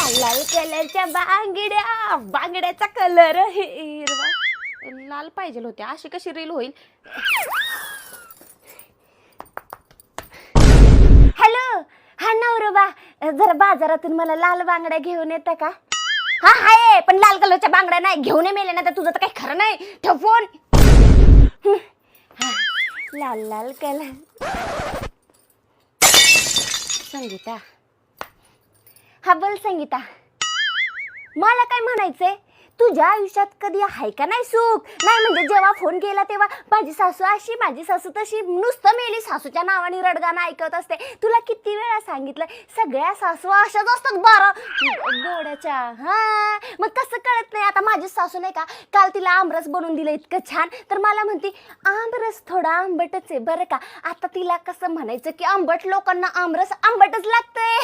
लाल लाल कलरच्या बांगड्या, बांगड्याचा कलर हिरवा. लाल पाहिजे होते, अशी कशी रील होईल. हॅलो, हा नवरोबा, जरा बाजारातून मला लाल बांगड्या घेऊन येतं का? हा आहे, पण लाल कलरच्या बांगड्या नाही, घेऊन मेले ना तर तुझं तर काही खरं नाही. ठेव फोन. लाल लाल कलर. संगीता, हा बोल संगीता. मला काय म्हणायचंय, तुझ्या आयुष्यात कधी आहे का नाही सुख? नाही म्हणजे जेव्हा फोन केला तेव्हा माझी सासू अशी, माझी सासू तशी, नुसतं मेली सासूच्या नावाने रडगाणं ऐकत असते. तुला किती वेळा सांगितलं, सगळ्या सासू अशाच असतात 12 गोड्याच्या. हा, मग कसं कळत नाही? आता माझी सासू नाही का, काल तिला आमरस बनवून दिलं इतकं छान, तर मला म्हणते आमरस थोडा आंबटच आहे बरं का. आता तिला कसं म्हणायचं की आंबट लोकांना आमरस आंबटच लागतंय.